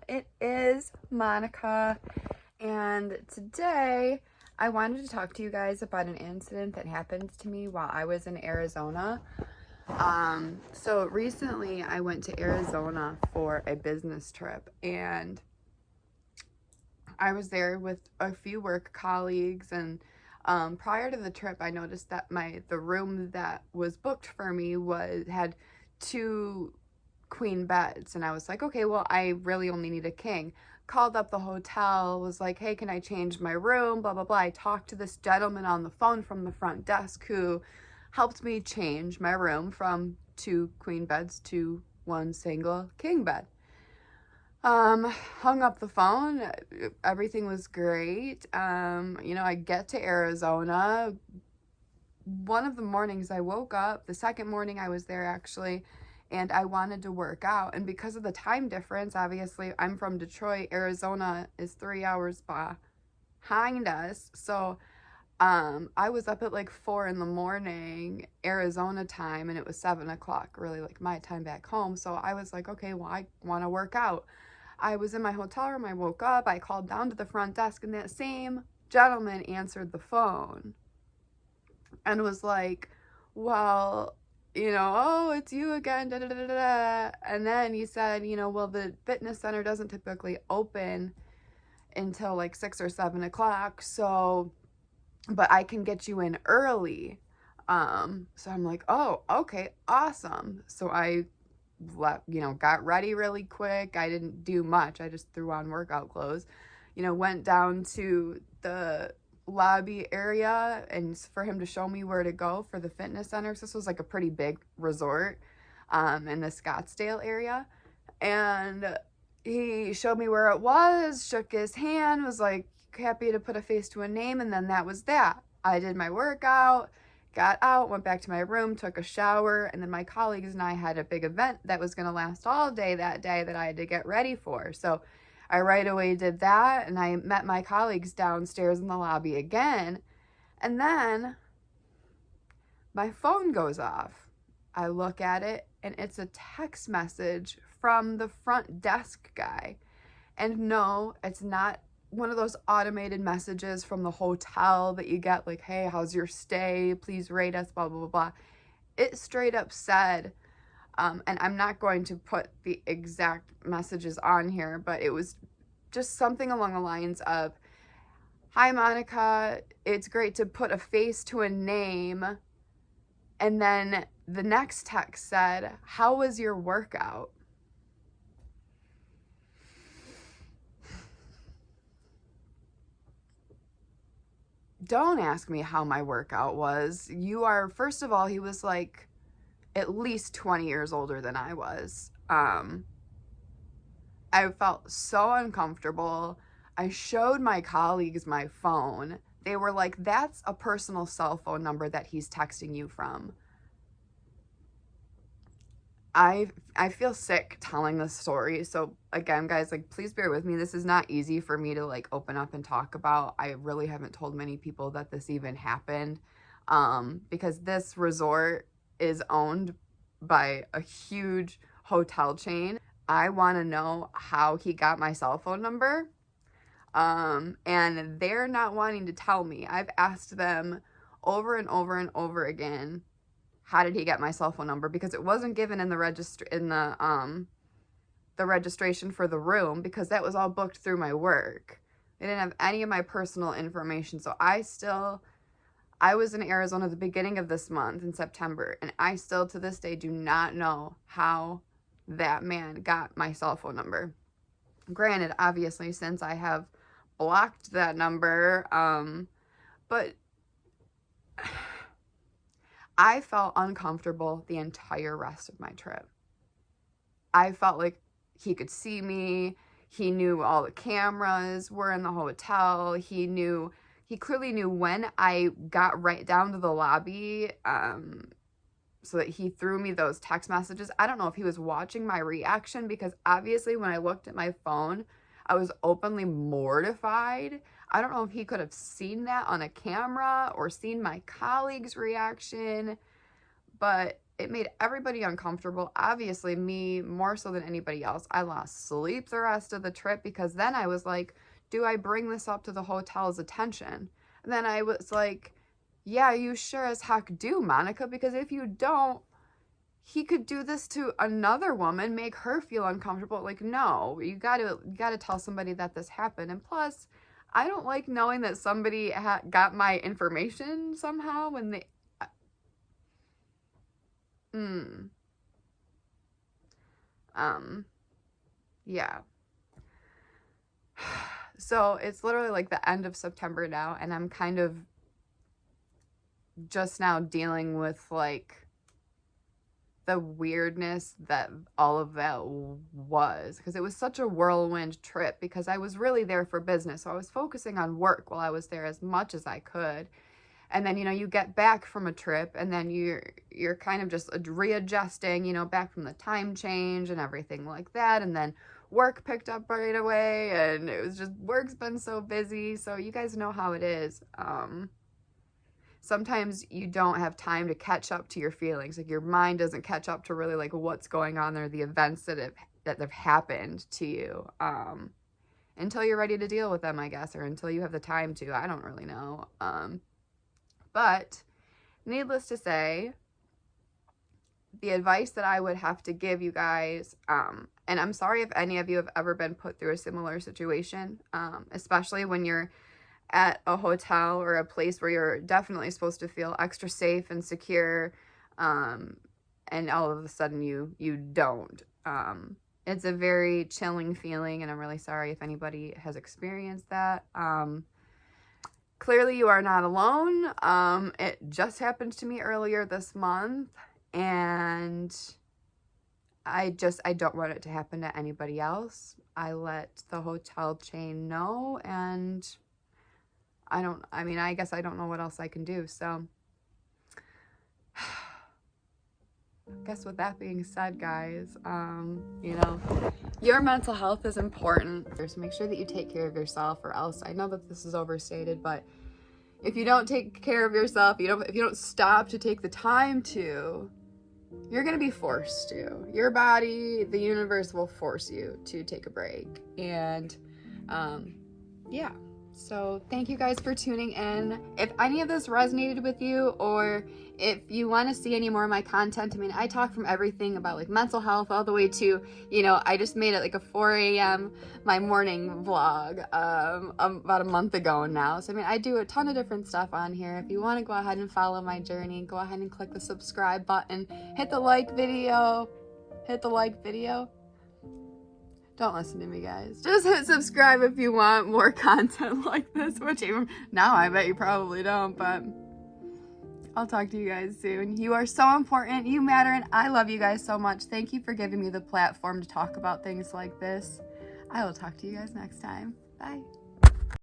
It is Monica, and today I wanted to talk to you guys about an incident that happened to me while I was in Arizona. So recently I went to Arizona for a business trip, and I was there with a few work colleagues, and prior to the trip I noticed that the room that was booked for me had two queen beds, and I was like, okay, well, I really only need a king. Called up the hotel, was like, hey, can I change my room, blah blah blah. I talked to this gentleman on the phone from the front desk who helped me change my room from two queen beds to one single king bed. Hung up the phone. Everything was great. I get to Arizona. One of the mornings I woke up, the second morning I was there actually, and I wanted to work out. And because of the time difference, obviously I'm from Detroit, Arizona is 3 hours behind us. So I was up at like 4 in the morning, Arizona time, and it was 7 o'clock, really like my time back home. So I was like, okay, well, I want to work out. I was in my hotel room, I woke up, I called down to the front desk, and that same gentleman answered the phone and was like, well, oh, it's you again, da da da da da. And then he said, well, the fitness center doesn't typically open until like 6 or 7 o'clock, so, but I can get you in early. So I'm like, oh, okay, awesome. So I got ready really quick. I didn't do much. I just threw on workout clothes, went down to the lobby area and for him to show me where to go for the fitness center. So this was like a pretty big resort in the Scottsdale area. And he showed me where it was, shook his hand, was like happy to put a face to a name, and then that was that. I did my workout, got out, went back to my room, took a shower, and then my colleagues and I had a big event that was going to last all day that day that I had to get ready for. So I right away did that, and I met my colleagues downstairs in the lobby again. And then my phone goes off. I look at it, and it's a text message from the front desk guy. And no, it's not one of those automated messages from the hotel that you get like, hey, how's your stay? Please rate us, blah, blah, blah, blah. It straight up said, and I'm not going to put the exact messages on here, but it was just something along the lines of, hi, Monica, it's great to put a face to a name. And then the next text said, how was your workout? Don't ask me how my workout was. First of all, he was like at least 20 years older than I was. I felt so uncomfortable. I showed my colleagues my phone. They were like, that's a personal cell phone number that he's texting you from. I feel sick telling this story. So again, guys, like, please bear with me. This is not easy for me to like open up and talk about. I really haven't told many people that this even happened, because this resort is owned by a huge hotel chain. I want to know how he got my cell phone number. And they're not wanting to tell me. I've asked them over and over and over again, how did he get my cell phone number? Because it wasn't given in the registration for the room, because that was all booked through my work. They didn't have any of my personal information. So I was in Arizona at the beginning of this month in September, and I still to this day do not know how that man got my cell phone number. Granted, obviously, since I have blocked that number, but I felt uncomfortable the entire rest of my trip. I felt like he could see me. He knew all the cameras were in the hotel. He clearly knew when I got right down to the lobby, so that he threw me those text messages. I don't know if he was watching my reaction, because obviously when I looked at my phone, I was openly mortified. I don't know if he could have seen that on a camera or seen my colleague's reaction, but it made everybody uncomfortable. Obviously, me more so than anybody else. I lost sleep the rest of the trip because then I was like, do I bring this up to the hotel's attention? And then I was like, yeah, you sure as heck do, Monica, because if you don't, he could do this to another woman, make her feel uncomfortable. Like, no, you gotta tell somebody that this happened. And plus, I don't like knowing that somebody got my information somehow when they... Yeah. So it's literally like the end of September now, and I'm kind of just now dealing with like the weirdness that all of that was, because it was such a whirlwind trip because I was really there for business. So I was focusing on work while I was there as much as I could. And then, you know, you get back from a trip and then you're kind of just readjusting, you know, back from the time change and everything like that. And then work picked up right away, and it was just, work's been so busy. So you guys know how it is. Sometimes you don't have time to catch up to your feelings. Like, your mind doesn't catch up to really like what's going on there, the events that have happened to you, until you're ready to deal with them, I guess, or until you have the time to. I don't really know. But needless to say, the advice that I would have to give you guys, and I'm sorry if any of you have ever been put through a similar situation, especially when you're at a hotel or a place where you're definitely supposed to feel extra safe and secure, and all of a sudden you don't. It's a very chilling feeling, and I'm really sorry if anybody has experienced that. Clearly you are not alone. It just happened to me earlier this month, and I don't want it to happen to anybody else. I let the hotel chain know, and I guess I don't know what else I can do. So I guess with that being said, guys, you know, your mental health is important. So make sure that you take care of yourself, or else, I know that this is overstated, but if you don't take care of yourself, if you don't stop to take the time to, you're going to be forced to. Your body, the universe will force you to take a break. And yeah. So thank you guys for tuning in. If any of this resonated with you, or if you want to see any more of my content, I mean, I talk from everything about like mental health all the way to, you know, I just made it like a 4 a.m. my morning vlog about a month ago now. So I mean, I do a ton of different stuff on here. If you want to go ahead and follow my journey, go ahead and click the subscribe button, hit the like video. Don't listen to me, guys. Just hit subscribe if you want more content like this, which even now I bet you probably don't, but I'll talk to you guys soon. You are so important. You matter, and I love you guys so much. Thank you for giving me the platform to talk about things like this. I will talk to you guys next time. Bye.